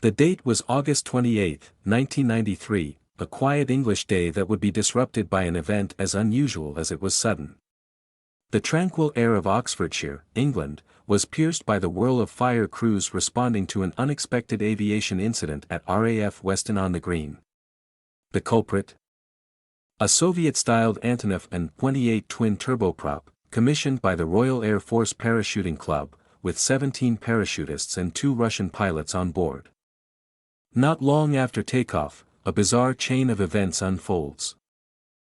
The date was August 28, 1993, a quiet English day that would be disrupted by an event as unusual as it was sudden. The tranquil air of Oxfordshire, England, was pierced by the whirl of fire crews responding to an unexpected aviation incident at RAF Weston-on-the-Green. The culprit? A Soviet-styled Antonov An-28 twin turboprop, commissioned by the Royal Air Force Parachuting Club, with 17 parachutists and 2 Russian pilots on board. Not long after takeoff, a bizarre chain of events unfolds.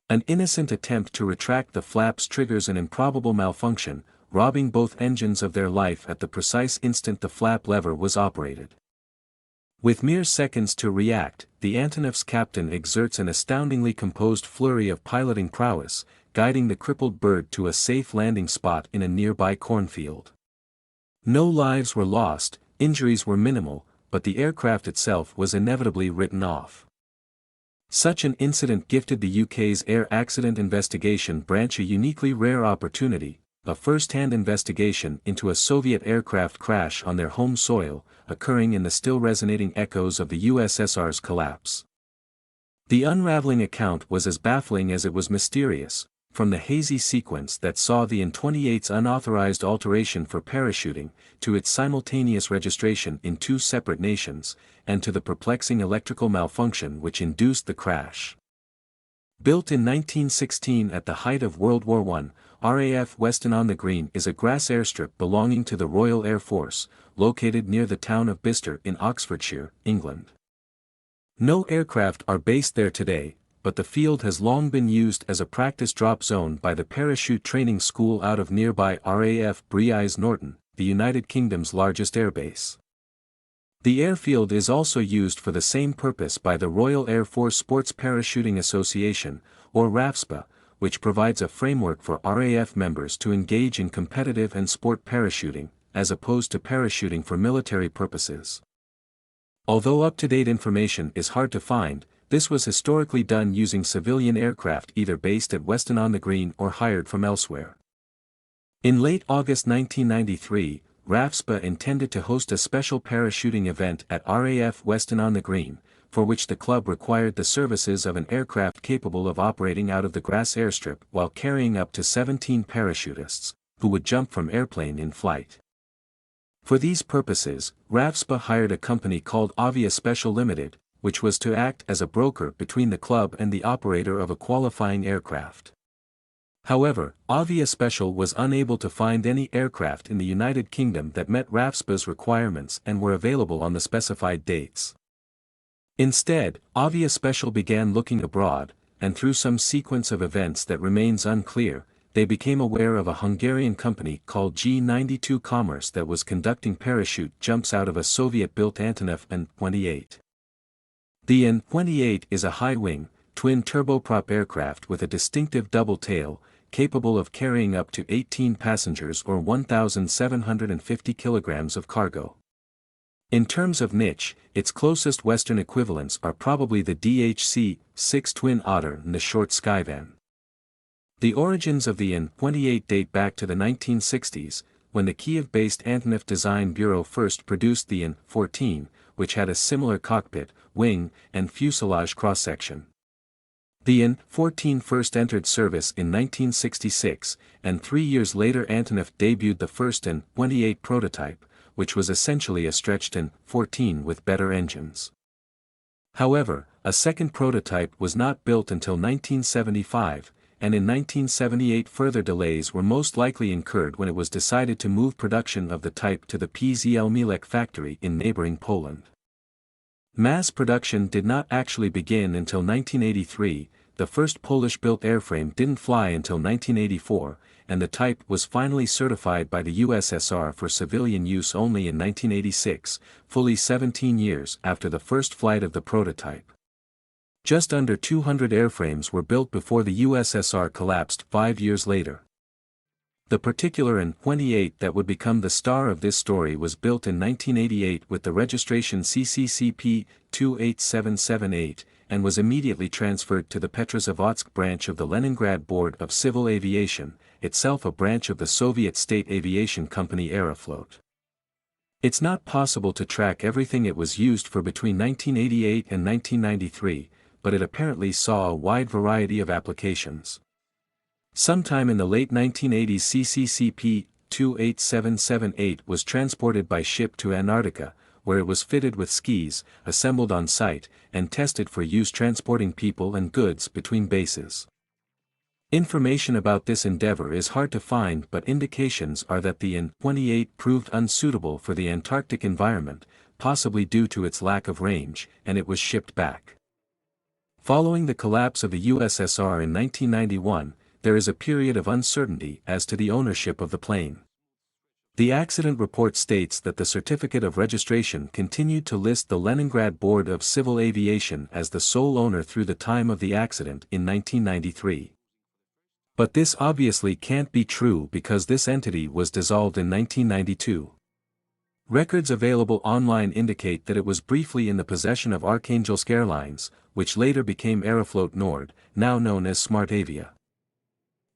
An innocent attempt to retract the flaps triggers an improbable malfunction, robbing both engines of their life at the precise instant the flap lever was operated. With mere seconds to react, the Antonov's captain exerts an astoundingly composed flurry of piloting prowess, guiding the crippled bird to a safe landing spot in a nearby cornfield. No lives were lost, injuries were minimal, but the aircraft itself was inevitably written off. Such an incident gifted the UK's Air Accident Investigation Branch a uniquely rare opportunity, a first-hand investigation into a Soviet aircraft crash on their home soil, occurring in the still resonating echoes of the USSR's collapse. The unraveling account was as baffling as it was mysterious, from the hazy sequence that saw the An-28's unauthorized alteration for parachuting, to its simultaneous registration in 2 separate nations, and to the perplexing electrical malfunction which induced the crash. Built in 1916 at the height of World War I, RAF Weston-on-the-Green is a grass airstrip belonging to the Royal Air Force, located near the town of Bicester in Oxfordshire, England. No aircraft are based there today, but the field has long been used as a practice drop zone by the Parachute Training School out of nearby RAF Breise Norton, the United Kingdom's largest airbase. The airfield is also used for the same purpose by the Royal Air Force Sports Parachuting Association, or RAFSPA, which provides a framework for RAF members to engage in competitive and sport parachuting, as opposed to parachuting for military purposes. Although up-to-date information is hard to find, this was historically done using civilian aircraft either based at Weston-on-the-Green or hired from elsewhere. In late August 1993, RAFSPA intended to host a special parachuting event at RAF Weston-on-the-Green, for which the club required the services of an aircraft capable of operating out of the grass airstrip while carrying up to 17 parachutists, who would jump from airplane in flight. For these purposes, RAFSPA hired a company called Aviation Special Limited, which was to act as a broker between the club and the operator of a qualifying aircraft. However, Aviation Special was unable to find any aircraft in the United Kingdom that met RAFSPA's requirements and were available on the specified dates. Instead, Aviation Special began looking abroad, and through some sequence of events that remains unclear, they became aware of a Hungarian company called G92 Commerce that was conducting parachute jumps out of a Soviet-built Antonov An-28. The An-28 is a high-wing, twin turboprop aircraft with a distinctive double tail, capable of carrying up to 18 passengers or 1,750 kilograms of cargo. In terms of niche, its closest Western equivalents are probably the DHC-6 Twin Otter and the short Skyvan. The origins of the An-28 date back to the 1960s, when the Kiev-based Antonov Design Bureau first produced the An-14, which had a similar cockpit, wing, and fuselage cross-section. The An-14 first entered service in 1966, and 3 years later Antonov debuted the first An-28 prototype, which was essentially a stretched An-14 with better engines. However, a second prototype was not built until 1975, and in 1978 further delays were most likely incurred when it was decided to move production of the type to the PZL-Mielec factory in neighboring Poland. Mass production did not actually begin until 1983, the first Polish-built airframe didn't fly until 1984, and the type was finally certified by the USSR for civilian use only in 1986, fully 17 years after the first flight of the prototype. Just under 200 airframes were built before the USSR collapsed 5 years later. The particular An-28 that would become the star of this story was built in 1988 with the registration CCCP 28778, and was immediately transferred to the Petrozavodsk branch of the Leningrad Board of Civil Aviation, itself a branch of the Soviet state aviation company Aeroflot. It's not possible to track everything it was used for between 1988 and 1993, but it apparently saw a wide variety of applications. Sometime in the late 1980s CCCP-28778 was transported by ship to Antarctica, where it was fitted with skis, assembled on site, and tested for use transporting people and goods between bases. Information about this endeavor is hard to find, but indications are that the An-28 proved unsuitable for the Antarctic environment, possibly due to its lack of range, and it was shipped back. Following the collapse of the USSR in 1991, there is a period of uncertainty as to the ownership of the plane. The accident report states that the certificate of registration continued to list the Leningrad Board of Civil Aviation as the sole owner through the time of the accident in 1993. But this obviously can't be true because this entity was dissolved in 1992. Records available online indicate that it was briefly in the possession of Arkhangelsk Airlines, which later became Aeroflot Nord, now known as SmartAvia.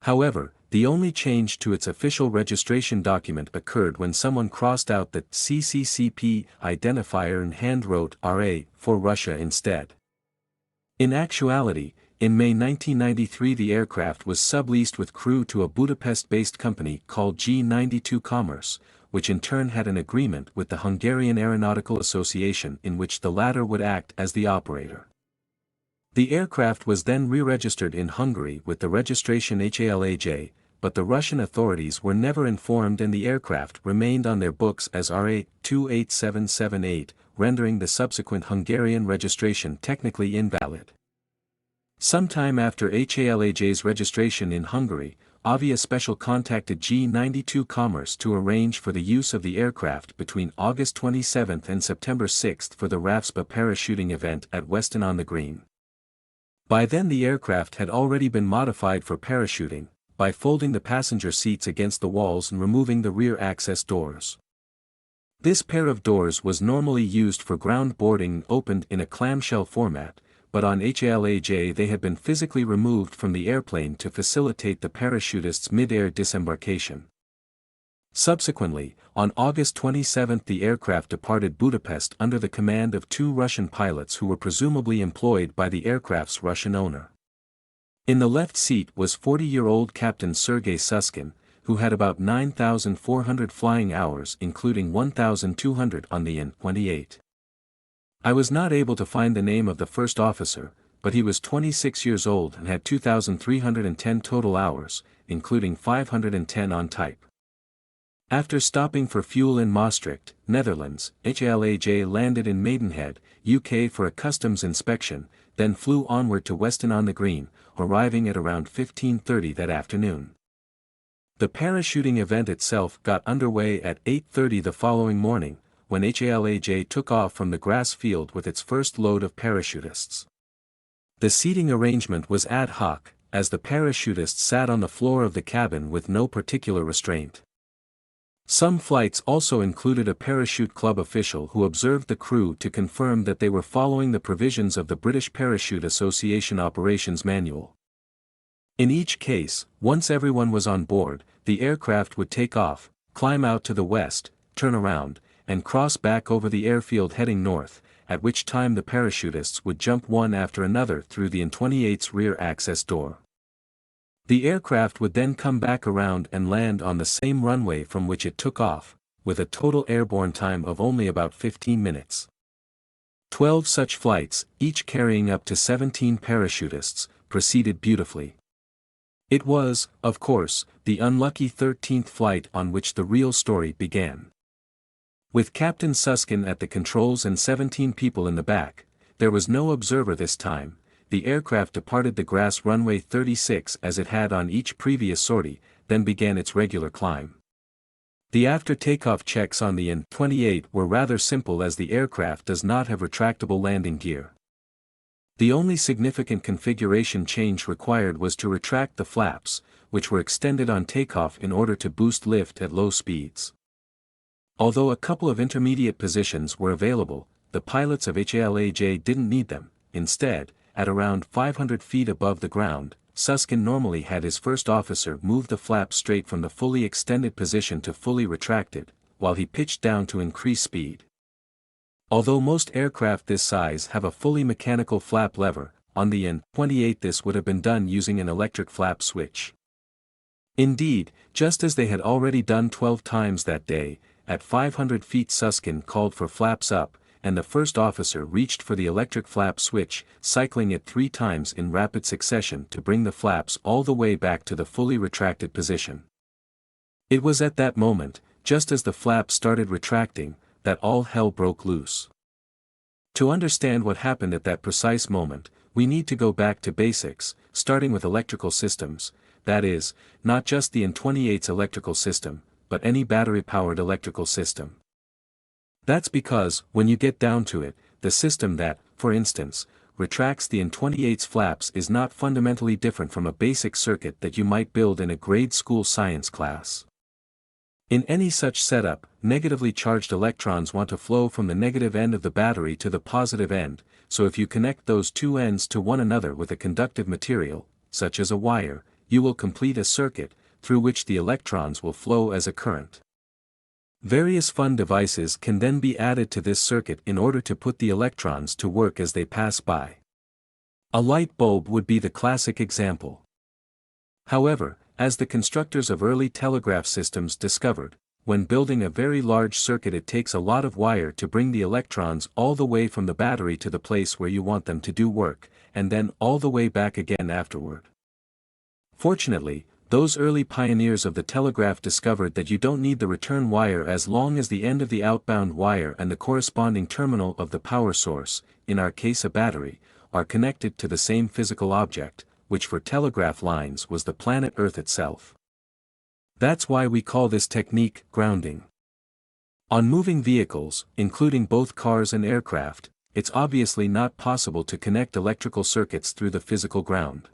However, the only change to its official registration document occurred when someone crossed out the CCCP identifier and hand-wrote RA for Russia instead. In actuality, in May 1993 the aircraft was subleased with crew to a Budapest-based company called G92 Commerce, which in turn had an agreement with the Hungarian Aeronautical Association in which the latter would act as the operator. The aircraft was then re-registered in Hungary with the registration HA-LAJ, but the Russian authorities were never informed and the aircraft remained on their books as RA-28778, rendering the subsequent Hungarian registration technically invalid. Sometime after HA-LAJ's registration in Hungary, Avia Special contacted G92 Commerce to arrange for the use of the aircraft between August 27 and September 6 for the RAF's parachuting event at Weston-on-the-Green. By then the aircraft had already been modified for parachuting, by folding the passenger seats against the walls and removing the rear access doors. This pair of doors was normally used for ground boarding and opened in a clamshell format, but on HA-LAJ they had been physically removed from the airplane to facilitate the parachutists' mid-air disembarkation. Subsequently, on August 27 the aircraft departed Budapest under the command of two Russian pilots who were presumably employed by the aircraft's Russian owner. In the left seat was 40-year-old Captain Sergei Suskin, who had about 9,400 flying hours including 1,200 on the An-28. I was not able to find the name of the first officer, but he was 26 years old and had 2,310 total hours, including 510 on type. After stopping for fuel in Maastricht, Netherlands, HA-LAJ landed in Maidenhead, UK for a customs inspection, then flew onward to Weston-on-the-Green, arriving at around 15:30 that afternoon. The parachuting event itself got underway at 8:30 the following morning, when HA-LAJ took off from the grass field with its first load of parachutists. The seating arrangement was ad hoc, as the parachutists sat on the floor of the cabin with no particular restraint. Some flights also included a parachute club official who observed the crew to confirm that they were following the provisions of the British Parachute Association Operations Manual. In each case, once everyone was on board, the aircraft would take off, climb out to the west, turn around, and cross back over the airfield heading north, at which time the parachutists would jump one after another through the An-28's rear access door. The aircraft would then come back around and land on the same runway from which it took off, with a total airborne time of only about 15 minutes. 12 such flights, each carrying up to 17 parachutists, proceeded beautifully. It was, of course, the unlucky 13th flight on which the real story began. With Captain Suskin at the controls and 17 people in the back, there was no observer this time. The aircraft departed the grass runway 36 as it had on each previous sortie, then began its regular climb. The after-takeoff checks on the An-28 were rather simple as the aircraft does not have retractable landing gear. The only significant configuration change required was to retract the flaps, which were extended on takeoff in order to boost lift at low speeds. Although a couple of intermediate positions were available, the pilots of HA-LAJ didn't need them. Instead, at around 500 feet above the ground, Suskin normally had his first officer move the flaps straight from the fully extended position to fully retracted, while he pitched down to increase speed. Although most aircraft this size have a fully mechanical flap lever, on the An-28 this would have been done using an electric flap switch. Indeed, just as they had already done 12 times that day, at 500 feet Susskind called for flaps up, and the first officer reached for the electric flap switch, cycling it 3 times in rapid succession to bring the flaps all the way back to the fully retracted position. It was at that moment, just as the flaps started retracting, that all hell broke loose. To understand what happened at that precise moment, we need to go back to basics, starting with electrical systems, that is, not just the An-28's electrical system, but any battery-powered electrical system. That's because, when you get down to it, the system that, for instance, retracts the An-28's flaps is not fundamentally different from a basic circuit that you might build in a grade school science class. In any such setup, negatively charged electrons want to flow from the negative end of the battery to the positive end, so if you connect those two ends to one another with a conductive material, such as a wire, you will complete a circuit, through which the electrons will flow as a current. Various fun devices can then be added to this circuit in order to put the electrons to work as they pass by. A light bulb would be the classic example. However, as the constructors of early telegraph systems discovered, when building a very large circuit it takes a lot of wire to bring the electrons all the way from the battery to the place where you want them to do work, and then all the way back again afterward. Fortunately, those early pioneers of the telegraph discovered that you don't need the return wire as long as the end of the outbound wire and the corresponding terminal of the power source, in our case a battery, are connected to the same physical object, which for telegraph lines was the planet Earth itself. That's why we call this technique grounding. On moving vehicles, including both cars and aircraft, it's obviously not possible to connect electrical circuits through the physical ground.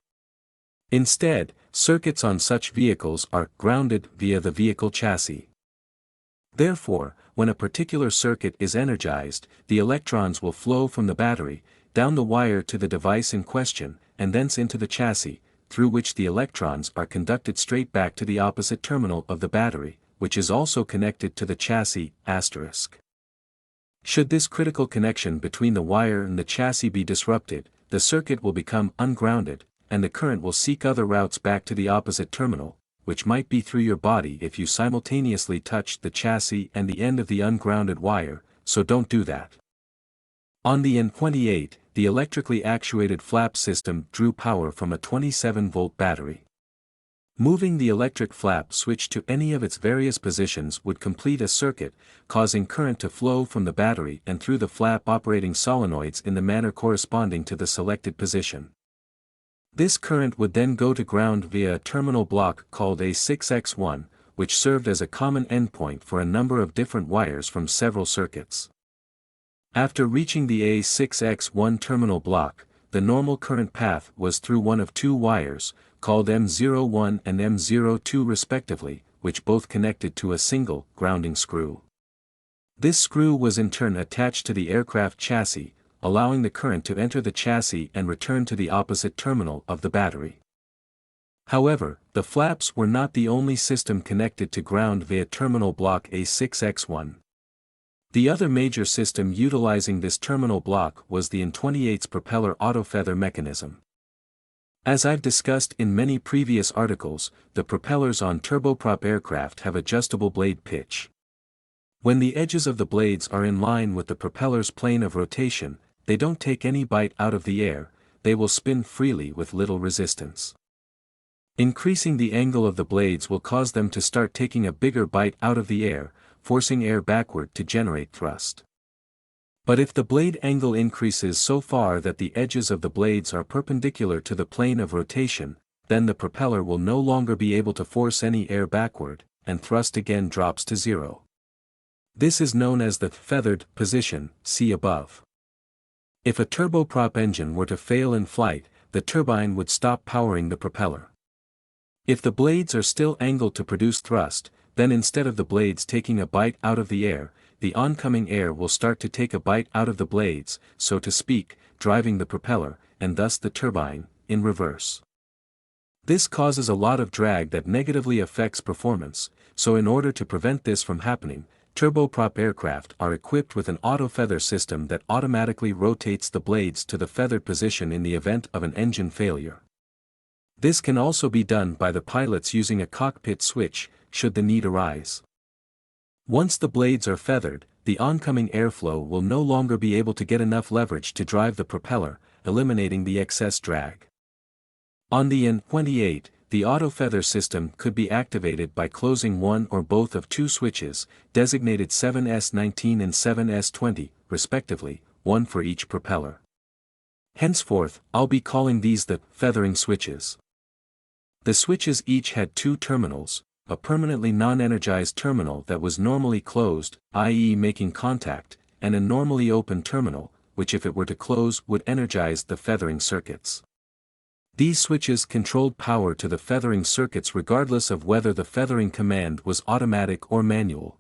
Instead, circuits on such vehicles are grounded via the vehicle chassis. Therefore, when a particular circuit is energized, the electrons will flow from the battery, down the wire to the device in question, and thence into the chassis, through which the electrons are conducted straight back to the opposite terminal of the battery, which is also connected to the chassis, *. Should this critical connection between the wire and the chassis be disrupted, the circuit will become ungrounded, and the current will seek other routes back to the opposite terminal, which might be through your body if you simultaneously touched the chassis and the end of the ungrounded wire, so don't do that. On the An-28, the electrically actuated flap system drew power from a 27-volt battery. Moving the electric flap switch to any of its various positions would complete a circuit, causing current to flow from the battery and through the flap operating solenoids in the manner corresponding to the selected position. This current would then go to ground via a terminal block called a 6x1, which served as a common endpoint for a number of different wires from several circuits. After reaching the A6x1 terminal block, the normal current path was through one of two wires, called M01 and M02 respectively, which both connected to a single, grounding screw. This screw was in turn attached to the aircraft chassis, allowing the current to enter the chassis and return to the opposite terminal of the battery. However, the flaps were not the only system connected to ground via terminal block A6x1. The other major system utilizing this terminal block was the An-28's propeller autofeather mechanism. As I've discussed in many previous articles, the propellers on turboprop aircraft have adjustable blade pitch. When the edges of the blades are in line with the propeller's plane of rotation, they don't take any bite out of the air, they will spin freely with little resistance. Increasing the angle of the blades will cause them to start taking a bigger bite out of the air, forcing air backward to generate thrust. But if the blade angle increases so far that the edges of the blades are perpendicular to the plane of rotation, then the propeller will no longer be able to force any air backward, and thrust again drops to zero. This is known as the feathered position, see above. If a turboprop engine were to fail in flight, the turbine would stop powering the propeller. If the blades are still angled to produce thrust, then instead of the blades taking a bite out of the air, the oncoming air will start to take a bite out of the blades, so to speak, driving the propeller, and thus the turbine, in reverse. This causes a lot of drag that negatively affects performance, so in order to prevent this from happening, turboprop aircraft are equipped with an auto-feather system that automatically rotates the blades to the feathered position in the event of an engine failure. This can also be done by the pilots using a cockpit switch, should the need arise. Once the blades are feathered, the oncoming airflow will no longer be able to get enough leverage to drive the propeller, eliminating the excess drag. On the An-28, the auto-feather system could be activated by closing one or both of two switches, designated 7S19 and 7S20, respectively, one for each propeller. Henceforth, I'll be calling these the feathering switches. The switches each had two terminals, a permanently non-energized terminal that was normally closed, i.e. making contact, and a normally open terminal, which if it were to close would energize the feathering circuits. These switches controlled power to the feathering circuits regardless of whether the feathering command was automatic or manual.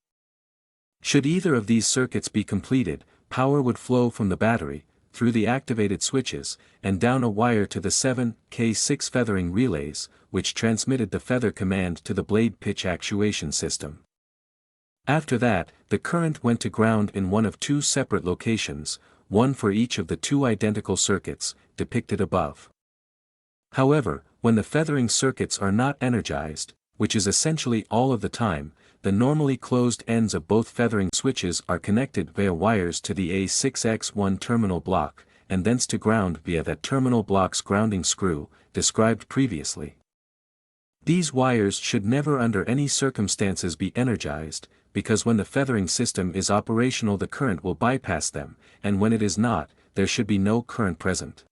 Should either of these circuits be completed, power would flow from the battery, through the activated switches, and down a wire to the 7K6 feathering relays, which transmitted the feather command to the blade pitch actuation system. After that, the current went to ground in one of two separate locations, one for each of the two identical circuits, depicted above. However, when the feathering circuits are not energized, which is essentially all of the time, the normally closed ends of both feathering switches are connected via wires to the A6X1 terminal block, and thence to ground via that terminal block's grounding screw, described previously. These wires should never under any circumstances be energized, because when the feathering system is operational the current will bypass them, and when it is not, there should be no current present.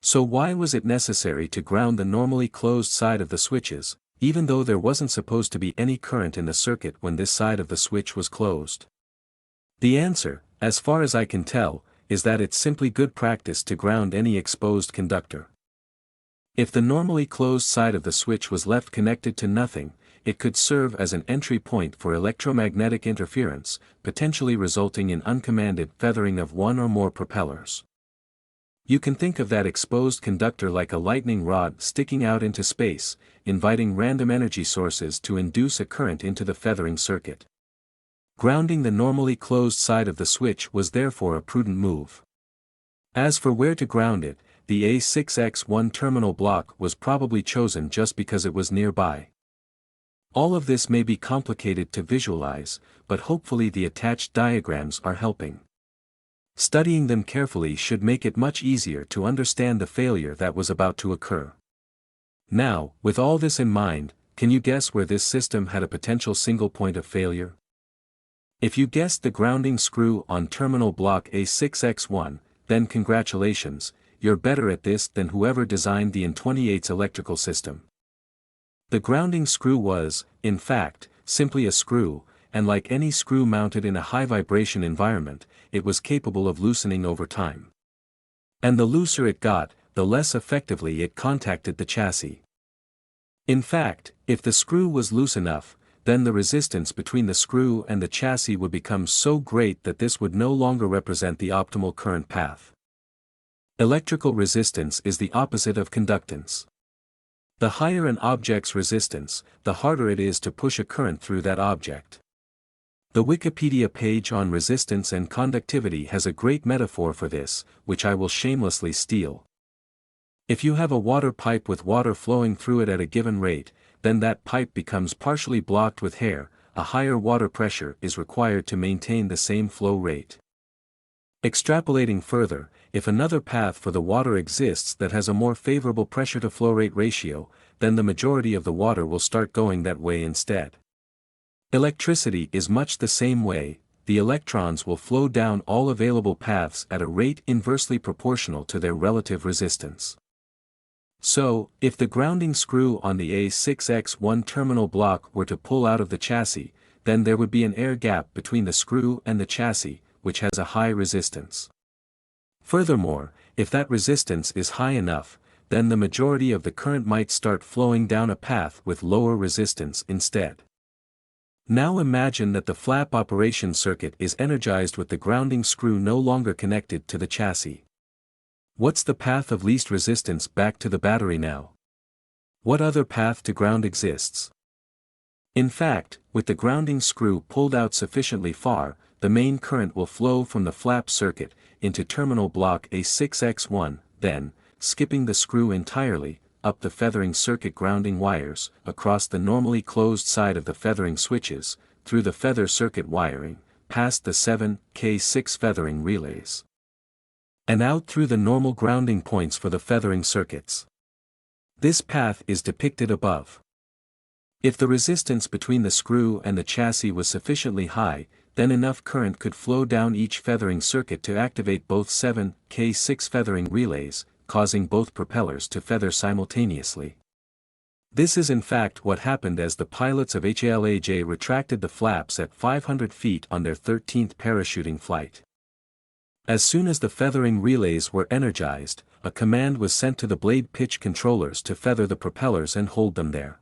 So why was it necessary to ground the normally closed side of the switches, even though there wasn't supposed to be any current in the circuit when this side of the switch was closed? The answer, as far as I can tell, is that it's simply good practice to ground any exposed conductor. If the normally closed side of the switch was left connected to nothing, it could serve as an entry point for electromagnetic interference, potentially resulting in uncommanded feathering of one or more propellers. You can think of that exposed conductor like a lightning rod sticking out into space, inviting random energy sources to induce a current into the feathering circuit. Grounding the normally closed side of the switch was therefore a prudent move. As for where to ground it, the A6X1 terminal block was probably chosen just because it was nearby. All of this may be complicated to visualize, but hopefully the attached diagrams are helping. Studying them carefully should make it much easier to understand the failure that was about to occur. Now, with all this in mind, can you guess where this system had a potential single point of failure? If you guessed the grounding screw on terminal block A6X1, then congratulations, you're better at this than whoever designed the An-28's electrical system. The grounding screw was, in fact, simply a screw, and like any screw mounted in a high-vibration environment, it was capable of loosening over time. And the looser it got, the less effectively it contacted the chassis. In fact, if the screw was loose enough, then the resistance between the screw and the chassis would become so great that this would no longer represent the optimal current path. Electrical resistance is the opposite of conductance. The higher an object's resistance, the harder it is to push a current through that object. The Wikipedia page on resistance and conductivity has a great metaphor for this, which I will shamelessly steal. If you have a water pipe with water flowing through it at a given rate, then that pipe becomes partially blocked with hair. A higher water pressure is required to maintain the same flow rate. Extrapolating further, if another path for the water exists that has a more favorable pressure-to-flow rate ratio, then the majority of the water will start going that way instead. Electricity is much the same way. The electrons will flow down all available paths at a rate inversely proportional to their relative resistance. So, if the grounding screw on the A6X1 terminal block were to pull out of the chassis, then there would be an air gap between the screw and the chassis, which has a high resistance. Furthermore, if that resistance is high enough, then the majority of the current might start flowing down a path with lower resistance instead. Now imagine that the flap operation circuit is energized with the grounding screw no longer connected to the chassis. What's the path of least resistance back to the battery now? What other path to ground exists? In fact, with the grounding screw pulled out sufficiently far, the main current will flow from the flap circuit into terminal block A6X1, then, skipping the screw entirely, up the feathering circuit grounding wires, across the normally closed side of the feathering switches, through the feather circuit wiring, past the 7K6 feathering relays, and out through the normal grounding points for the feathering circuits. This path is depicted above. If the resistance between the screw and the chassis was sufficiently high, then enough current could flow down each feathering circuit to activate both 7K6 feathering relays, causing both propellers to feather simultaneously. This is in fact what happened as the pilots of HA-LAJ retracted the flaps at 500 feet on their 13th parachuting flight. As soon as the feathering relays were energized, a command was sent to the blade pitch controllers to feather the propellers and hold them there.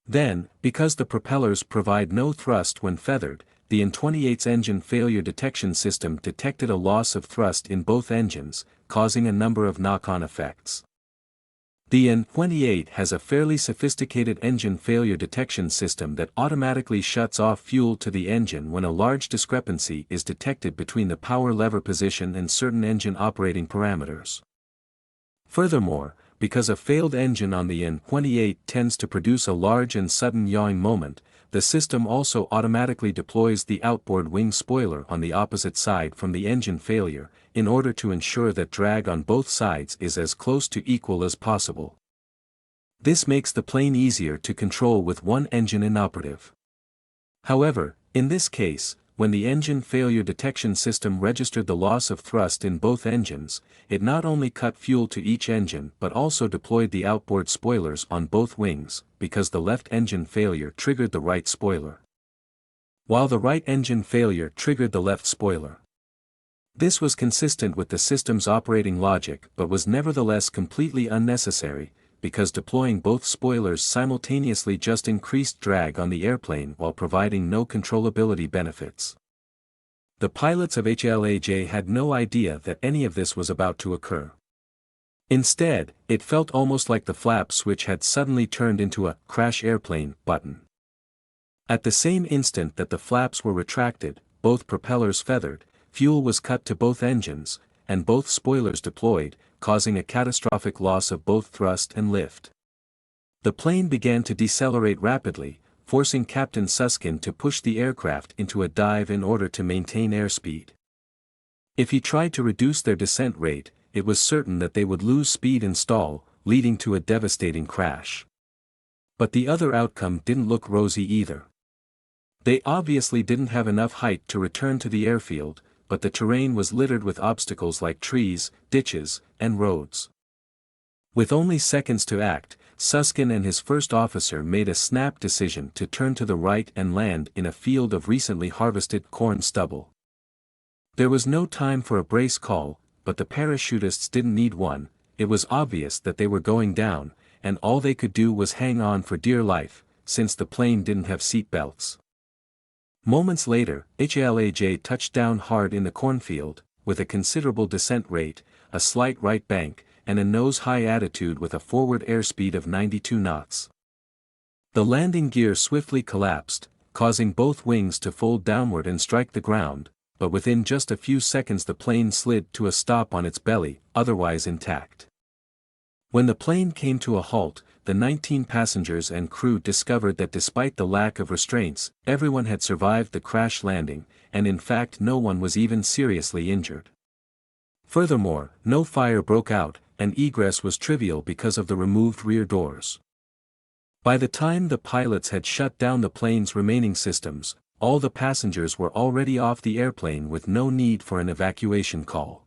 Then, because the propellers provide no thrust when feathered, the An-28's engine failure detection system detected a loss of thrust in both engines, causing a number of knock-on effects. The An-28 has a fairly sophisticated engine failure detection system that automatically shuts off fuel to the engine when a large discrepancy is detected between the power lever position and certain engine operating parameters. Furthermore, because a failed engine on the An-28 tends to produce a large and sudden yawing moment, the system also automatically deploys the outboard wing spoiler on the opposite side from the engine failure, in order to ensure that drag on both sides is as close to equal as possible. This makes the plane easier to control with one engine inoperative. However, in this case, when the engine failure detection system registered the loss of thrust in both engines, it not only cut fuel to each engine but also deployed the outboard spoilers on both wings, because the left engine failure triggered the right spoiler, while the right engine failure triggered the left spoiler. This was consistent with the system's operating logic but was nevertheless completely unnecessary, because deploying both spoilers simultaneously just increased drag on the airplane while providing no controllability benefits. The pilots of HA-LAJ had no idea that any of this was about to occur. Instead, it felt almost like the flap switch had suddenly turned into a "crash airplane" button. At the same instant that the flaps were retracted, both propellers feathered, fuel was cut to both engines, and both spoilers deployed, causing a catastrophic loss of both thrust and lift. The plane began to decelerate rapidly, forcing Captain Susskind to push the aircraft into a dive in order to maintain airspeed. If he tried to reduce their descent rate, it was certain that they would lose speed and stall, leading to a devastating crash. But the other outcome didn't look rosy either. They obviously didn't have enough height to return to the airfield, but the terrain was littered with obstacles like trees, ditches, and roads. With only seconds to act, Susskind and his first officer made a snap decision to turn to the right and land in a field of recently harvested corn stubble. There was no time for a brace call, but the parachutists didn't need one. It was obvious that they were going down, and all they could do was hang on for dear life, since the plane didn't have seat belts. Moments later, HA-LAJ touched down hard in the cornfield, with a considerable descent rate, a slight right bank, and a nose-high attitude with a forward airspeed of 92 knots. The landing gear swiftly collapsed, causing both wings to fold downward and strike the ground, but within just a few seconds the plane slid to a stop on its belly, otherwise intact. When the plane came to a halt, the 19 passengers and crew discovered that despite the lack of restraints, everyone had survived the crash landing, and in fact no one was even seriously injured. Furthermore, no fire broke out, and egress was trivial because of the removed rear doors. By the time the pilots had shut down the plane's remaining systems, all the passengers were already off the airplane with no need for an evacuation call.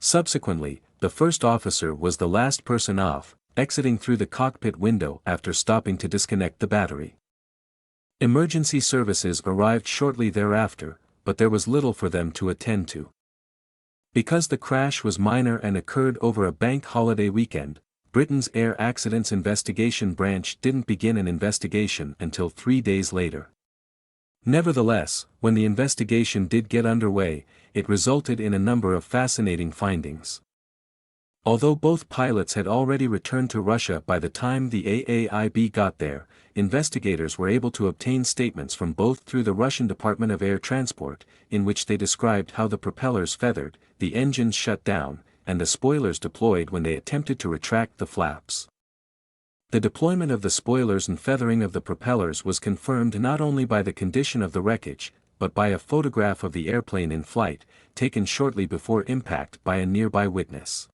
Subsequently, the first officer was the last person off, exiting through the cockpit window after stopping to disconnect the battery. Emergency services arrived shortly thereafter, but there was little for them to attend to. Because the crash was minor and occurred over a bank holiday weekend, Britain's Air Accidents Investigation Branch didn't begin an investigation until 3 days later. Nevertheless, when the investigation did get underway, it resulted in a number of fascinating findings. Although both pilots had already returned to Russia by the time the AAIB got there, investigators were able to obtain statements from both through the Russian Department of Air Transport, in which they described how the propellers feathered, the engines shut down, and the spoilers deployed when they attempted to retract the flaps. The deployment of the spoilers and feathering of the propellers was confirmed not only by the condition of the wreckage, but by a photograph of the airplane in flight, taken shortly before impact by a nearby witness.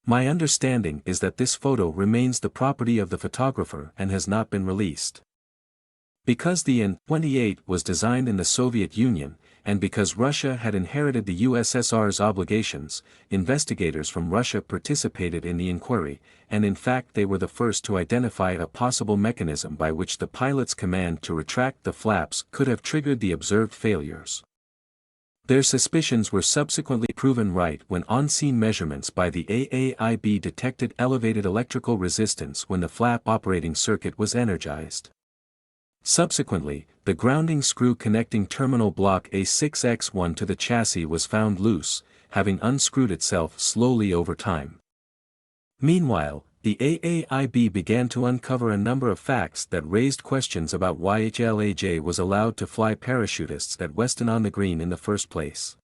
My understanding is that this photo remains the property of the photographer and has not been released. Because the An-28 was designed in the Soviet Union, and because Russia had inherited the USSR's obligations, investigators from Russia participated in the inquiry, and in fact they were the first to identify a possible mechanism by which the pilot's command to retract the flaps could have triggered the observed failures. Their suspicions were subsequently proven right when on-scene measurements by the AAIB detected elevated electrical resistance when the flap operating circuit was energized. Subsequently, the grounding screw connecting terminal block A6X1 to the chassis was found loose, having unscrewed itself slowly over time. Meanwhile, the AAIB began to uncover a number of facts that raised questions about why HA-LAJ was allowed to fly parachutists at Weston-on-the-Green in the first place.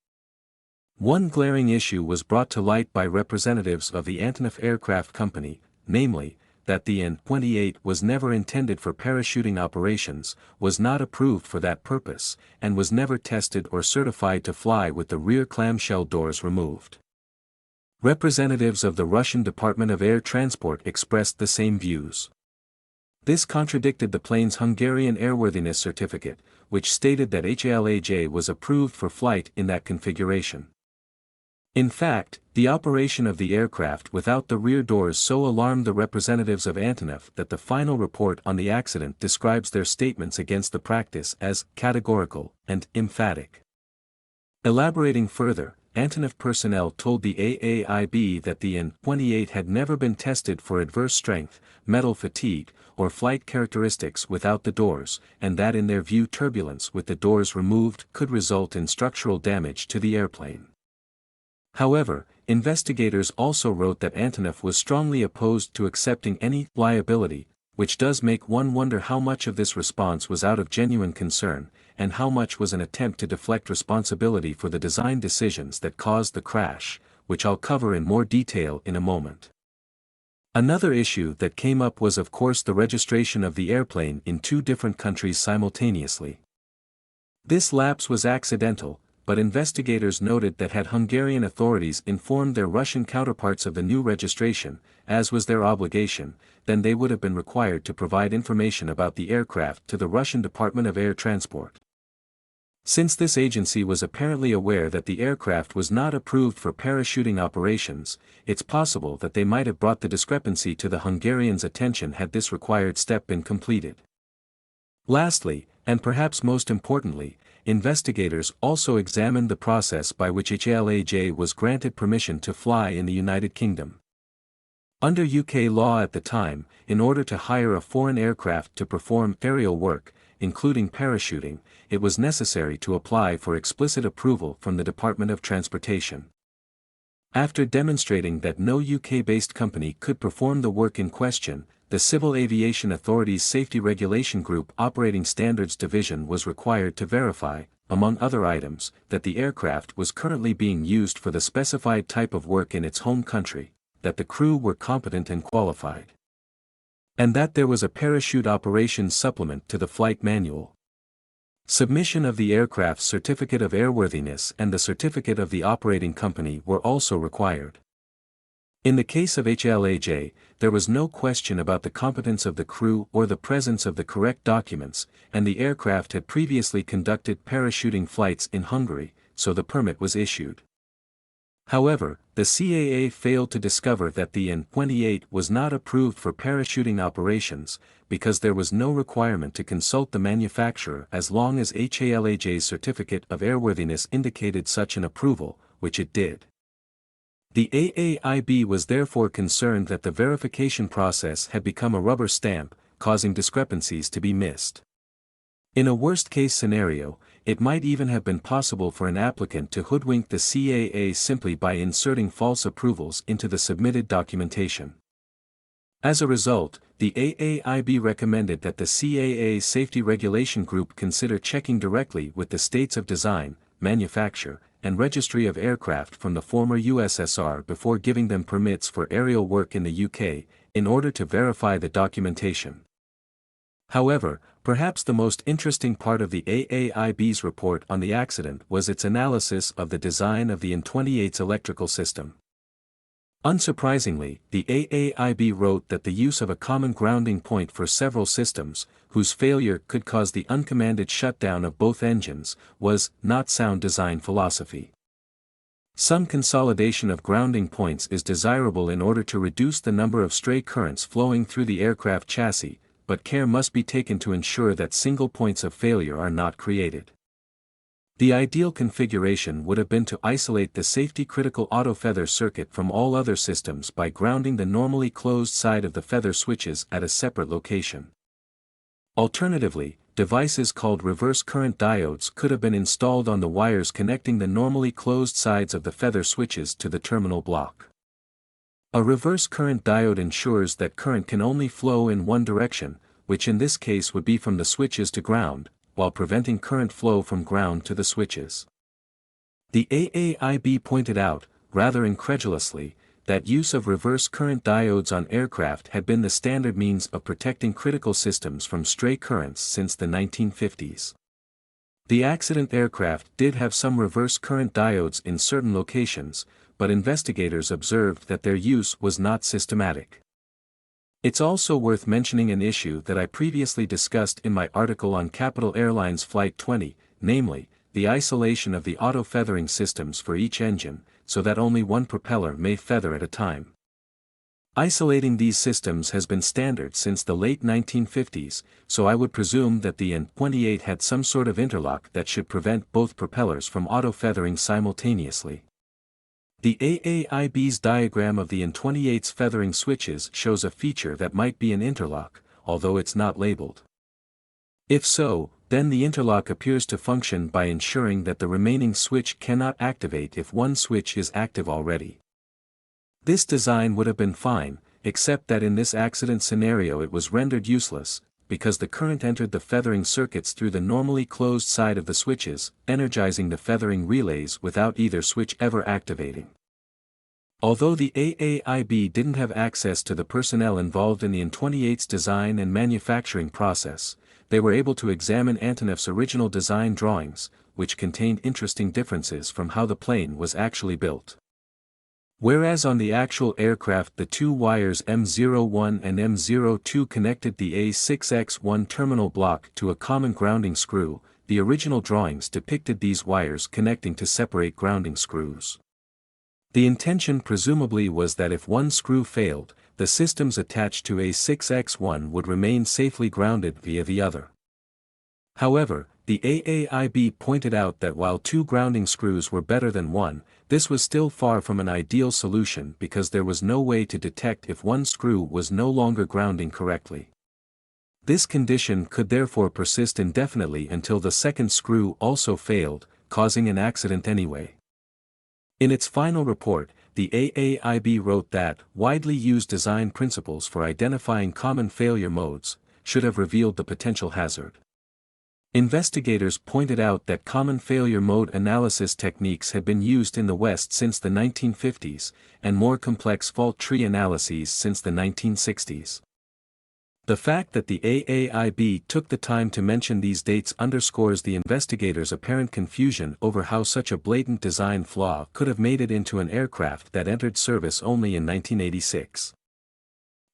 One glaring issue was brought to light by representatives of the Antonov Aircraft Company, namely, that the An-28 was never intended for parachuting operations, was not approved for that purpose, and was never tested or certified to fly with the rear clamshell doors removed. Representatives of the Russian Department of Air Transport expressed the same views. This contradicted the plane's Hungarian airworthiness certificate, which stated that HA-LAJ was approved for flight in that configuration. In fact, the operation of the aircraft without the rear doors so alarmed the representatives of Antonov that the final report on the accident describes their statements against the practice as categorical and emphatic. Elaborating further, Antonov personnel told the AAIB that the An-28 had never been tested for adverse strength, metal fatigue, or flight characteristics without the doors, and that in their view turbulence with the doors removed could result in structural damage to the airplane. However, investigators also wrote that Antonov was strongly opposed to accepting any liability, which does make one wonder how much of this response was out of genuine concern, and how much was an attempt to deflect responsibility for the design decisions that caused the crash, which I'll cover in more detail in a moment. Another issue that came up was of course the registration of the airplane in two different countries simultaneously. This lapse was accidental, but investigators noted that had Hungarian authorities informed their Russian counterparts of the new registration, as was their obligation, then they would have been required to provide information about the aircraft to the Russian Department of Air Transport. Since this agency was apparently aware that the aircraft was not approved for parachuting operations, it's possible that they might have brought the discrepancy to the Hungarians' attention had this required step been completed. Lastly, and perhaps most importantly, investigators also examined the process by which HA-LAJ was granted permission to fly in the United Kingdom. Under UK law at the time, in order to hire a foreign aircraft to perform aerial work, including parachuting, it was necessary to apply for explicit approval from the Department of Transportation. After demonstrating that no UK-based company could perform the work in question, the Civil Aviation Authority's Safety Regulation Group Operating Standards Division was required to verify, among other items, that the aircraft was currently being used for the specified type of work in its home country, that the crew were competent and qualified, and that there was a parachute operations supplement to the flight manual. Submission of the aircraft's certificate of airworthiness and the certificate of the operating company were also required. In the case of HA-LAJ, there was no question about the competence of the crew or the presence of the correct documents, and the aircraft had previously conducted parachuting flights in Hungary, so the permit was issued. However, the CAA failed to discover that the An-28 was not approved for parachuting operations, because there was no requirement to consult the manufacturer as long as HA-LAJ's certificate of airworthiness indicated such an approval, which it did. The AAIB was therefore concerned that the verification process had become a rubber stamp, causing discrepancies to be missed. In a worst-case scenario, it might even have been possible for an applicant to hoodwink the CAA simply by inserting false approvals into the submitted documentation. As a result, the AAIB recommended that the CAA Safety Regulation Group consider checking directly with the states of design, manufacture, and registry of aircraft from the former USSR before giving them permits for aerial work in the UK, in order to verify the documentation. However, perhaps the most interesting part of the AAIB's report on the accident was its analysis of the design of the An-28's electrical system. Unsurprisingly, the AAIB wrote that the use of a common grounding point for several systems, whose failure could cause the uncommanded shutdown of both engines, was not sound design philosophy. Some consolidation of grounding points is desirable in order to reduce the number of stray currents flowing through the aircraft chassis, but care must be taken to ensure that single points of failure are not created. The ideal configuration would have been to isolate the safety-critical auto-feather circuit from all other systems by grounding the normally closed side of the feather switches at a separate location. Alternatively, devices called reverse current diodes could have been installed on the wires connecting the normally closed sides of the feather switches to the terminal block. A reverse current diode ensures that current can only flow in one direction, which in this case would be from the switches to ground, while preventing current flow from ground to the switches. The AAIB pointed out, rather incredulously, that use of reverse current diodes on aircraft had been the standard means of protecting critical systems from stray currents since the 1950s. The accident aircraft did have some reverse current diodes in certain locations, but investigators observed that their use was not systematic. It's also worth mentioning an issue that I previously discussed in my article on Capital Airlines Flight 20, namely, the isolation of the auto-feathering systems for each engine, so that only one propeller may feather at a time. Isolating these systems has been standard since the late 1950s, so I would presume that the An-28 had some sort of interlock that should prevent both propellers from auto-feathering simultaneously. The AAIB's diagram of the An-28's feathering switches shows a feature that might be an interlock, although it's not labeled. If so, then the interlock appears to function by ensuring that the remaining switch cannot activate if one switch is active already. This design would have been fine, except that in this accident scenario it was rendered useless, because the current entered the feathering circuits through the normally closed side of the switches, energizing the feathering relays without either switch ever activating. Although the AAIB didn't have access to the personnel involved in the An-28's design and manufacturing process, they were able to examine Antonov's original design drawings, which contained interesting differences from how the plane was actually built. Whereas on the actual aircraft the two wires M01 and M02 connected the A6X1 terminal block to a common grounding screw, the original drawings depicted these wires connecting to separate grounding screws. The intention presumably was that if one screw failed, the systems attached to A6X1 would remain safely grounded via the other. However, the AAIB pointed out that while two grounding screws were better than one, this was still far from an ideal solution because there was no way to detect if one screw was no longer grounding correctly. This condition could therefore persist indefinitely until the second screw also failed, causing an accident anyway. In its final report, the AAIB wrote that widely used design principles for identifying common failure modes should have revealed the potential hazard. Investigators pointed out that common failure mode analysis techniques had been used in the West since the 1950s, and more complex fault tree analyses since the 1960s. The fact that the AAIB took the time to mention these dates underscores the investigators' apparent confusion over how such a blatant design flaw could have made it into an aircraft that entered service only in 1986.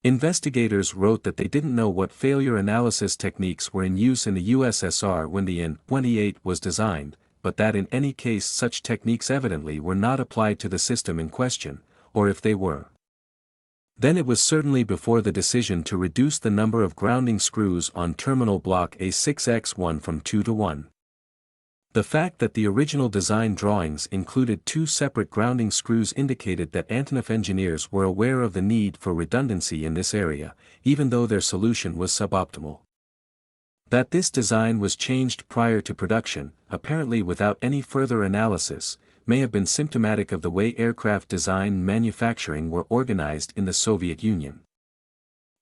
Investigators wrote that they didn't know what failure analysis techniques were in use in the USSR when the An-28 was designed, but that in any case such techniques evidently were not applied to the system in question, or if they were, then it was certainly before the decision to reduce the number of grounding screws on terminal block A6X1 from 2 to 1. The fact that the original design drawings included two separate grounding screws indicated that Antonov engineers were aware of the need for redundancy in this area, even though their solution was suboptimal. That this design was changed prior to production, apparently without any further analysis, may have been symptomatic of the way aircraft design and manufacturing were organized in the Soviet Union.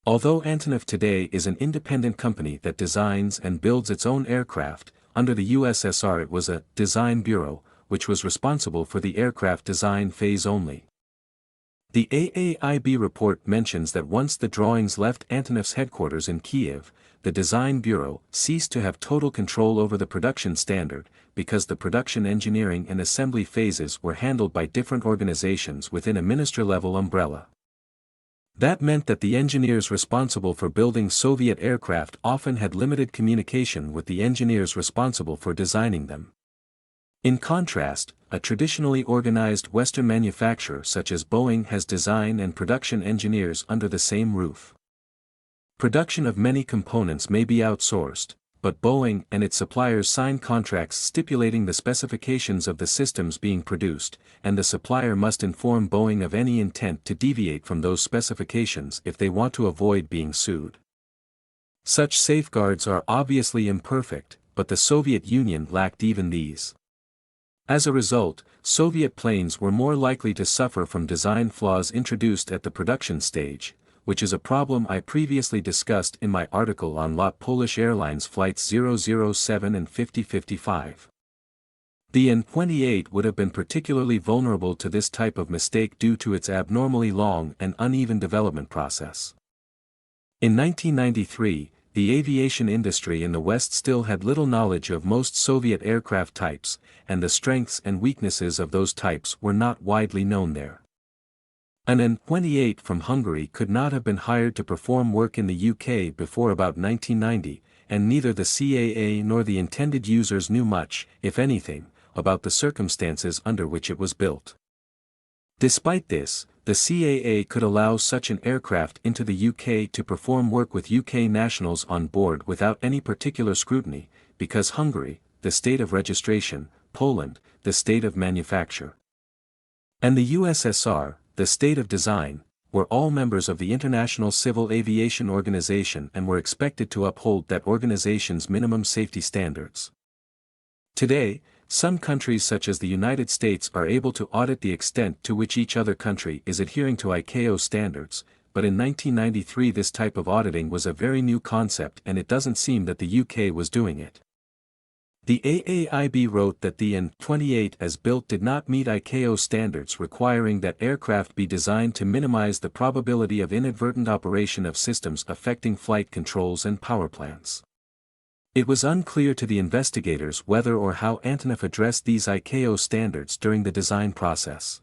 Although Antonov today is an independent company that designs and builds its own aircraft, under the USSR it was a design bureau, which was responsible for the aircraft design phase only. The AAIB report mentions that once the drawings left Antonov's headquarters in Kiev, the Design Bureau ceased to have total control over the production standard, because the production engineering and assembly phases were handled by different organizations within a minister-level umbrella. That meant that the engineers responsible for building Soviet aircraft often had limited communication with the engineers responsible for designing them. In contrast, a traditionally organized Western manufacturer such as Boeing has design and production engineers under the same roof. Production of many components may be outsourced, but Boeing and its suppliers sign contracts stipulating the specifications of the systems being produced, and the supplier must inform Boeing of any intent to deviate from those specifications if they want to avoid being sued. Such safeguards are obviously imperfect, but the Soviet Union lacked even these. As a result, Soviet planes were more likely to suffer from design flaws introduced at the production stage, which is a problem I previously discussed in my article on LOT Polish Airlines flights 007 and 5055. The An-28 would have been particularly vulnerable to this type of mistake due to its abnormally long and uneven development process. In 1993, the aviation industry in the West still had little knowledge of most Soviet aircraft types, and the strengths and weaknesses of those types were not widely known there. An An-28 from Hungary could not have been hired to perform work in the UK before about 1990, and neither the CAA nor the intended users knew much, if anything, about the circumstances under which it was built. Despite this, the CAA could allow such an aircraft into the UK to perform work with UK nationals on board without any particular scrutiny, because Hungary, the state of registration, Poland, the state of manufacture, and the USSR, the state of design, were all members of the International Civil Aviation Organization and were expected to uphold that organization's minimum safety standards. Today, some countries such as the United States are able to audit the extent to which each other country is adhering to ICAO standards, but in 1993 this type of auditing was a very new concept and it doesn't seem that the UK was doing it. The AAIB wrote that the An-28 as built did not meet ICAO standards requiring that aircraft be designed to minimize the probability of inadvertent operation of systems affecting flight controls and power plants. It was unclear to the investigators whether or how Antonov addressed these ICAO standards during the design process.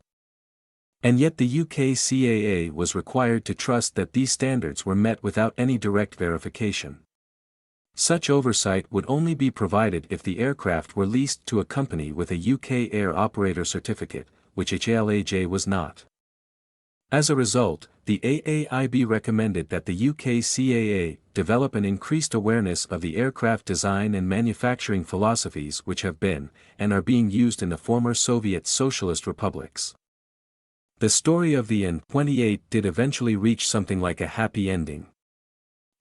And yet the UK CAA was required to trust that these standards were met without any direct verification. Such oversight would only be provided if the aircraft were leased to a company with a UK Air Operator Certificate, which HA-LAJ was not. As a result, the AAIB recommended that the UK CAA develop an increased awareness of the aircraft design and manufacturing philosophies which have been, and are being used in the former Soviet socialist republics. The story of the An-28 did eventually reach something like a happy ending.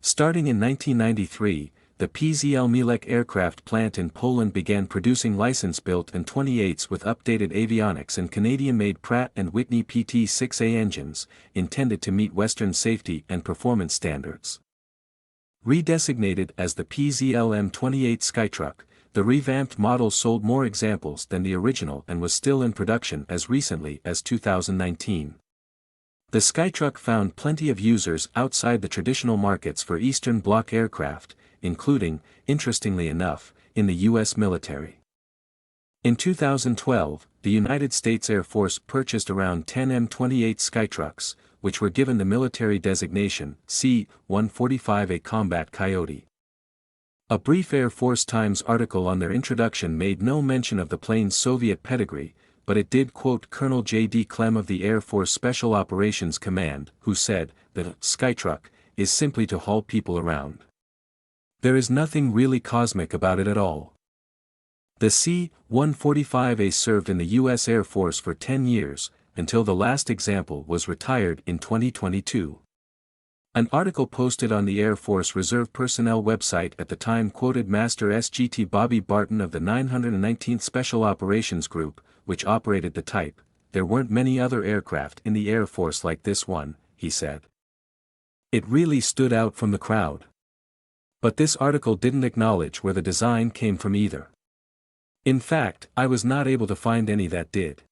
Starting in 1993, the PZL-Mielec aircraft plant in Poland began producing license-built An-28s with updated avionics and Canadian-made Pratt & Whitney PT-6A engines, intended to meet Western safety and performance standards. Redesignated as the PZL-M28 Skytruck, the revamped model sold more examples than the original and was still in production as recently as 2019. The Skytruck found plenty of users outside the traditional markets for Eastern Bloc aircraft, including, interestingly enough, in the U.S. military. In 2012, the United States Air Force purchased around 10 M28 Skytrucks, which were given the military designation C-145A Combat Coyote. A brief Air Force Times article on their introduction made no mention of the plane's Soviet pedigree, but it did quote Colonel J.D. Clem of the Air Force Special Operations Command, who said, "The Skytruck is simply to haul people around. There is nothing really cosmic about it at all." The C-145A served in the U.S. Air Force for 10 years, until the last example was retired in 2022. An article posted on the Air Force Reserve Personnel website at the time quoted Master SGT Bobby Barton of the 919th Special Operations Group, which operated the type. "There weren't many other aircraft in the Air Force like this one," he said. It really stood out from the crowd. But this article didn't acknowledge where the design came from either. In fact, I was not able to find any that did.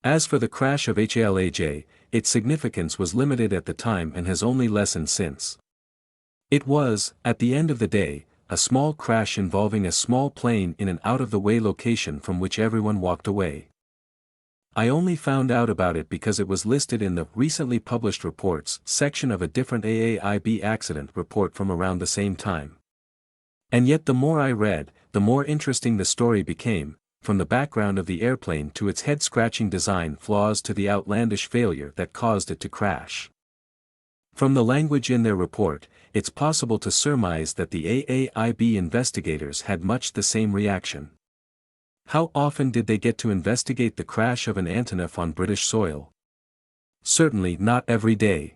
As for the crash of HA-LAJ, its significance was limited at the time and has only lessened since. It was, at the end of the day, a small crash involving a small plane in an out-of-the-way location from which everyone walked away. I only found out about it because it was listed in the recently published reports section of a different AAIB accident report from around the same time. And yet the more I read, the more interesting the story became, from the background of the airplane to its head-scratching design flaws to the outlandish failure that caused it to crash. From the language in their report, it's possible to surmise that the AAIB investigators had much the same reaction. How often did they get to investigate the crash of an Antonov on British soil? Certainly not every day.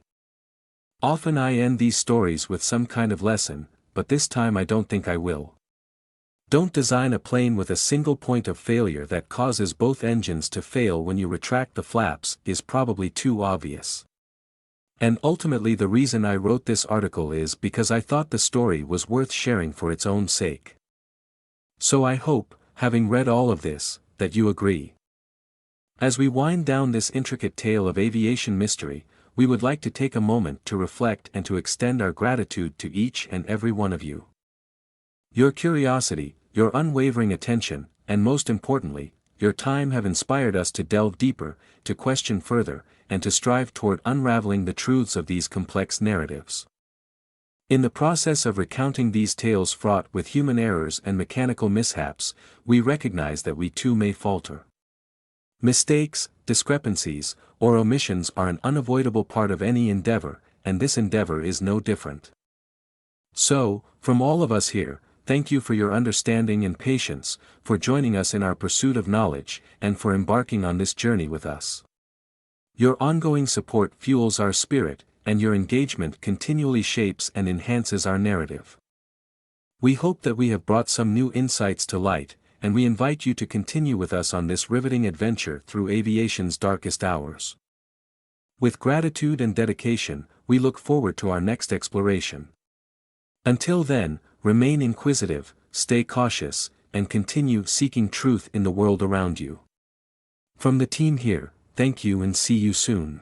Often I end these stories with some kind of lesson, but this time I don't think I will. Don't design a plane with a single point of failure that causes both engines to fail when you retract the flaps is probably too obvious. And ultimately the reason I wrote this article is because I thought the story was worth sharing for its own sake. So I hope, having read all of this, that you agree. As we wind down this intricate tale of aviation mystery, we would like to take a moment to reflect and to extend our gratitude to each and every one of you. Your curiosity, your unwavering attention, and most importantly, your time have inspired us to delve deeper, to question further, and to strive toward unraveling the truths of these complex narratives. In the process of recounting these tales fraught with human errors and mechanical mishaps, we recognize that we too may falter. Mistakes, discrepancies, or omissions are an unavoidable part of any endeavor, and this endeavor is no different. So, from all of us here, thank you for your understanding and patience, for joining us in our pursuit of knowledge, and for embarking on this journey with us. Your ongoing support fuels our spirit, and your engagement continually shapes and enhances our narrative. We hope that we have brought some new insights to light, and we invite you to continue with us on this riveting adventure through aviation's darkest hours. With gratitude and dedication, we look forward to our next exploration. Until then, remain inquisitive, stay cautious, and continue seeking truth in the world around you. From the team here, thank you and see you soon.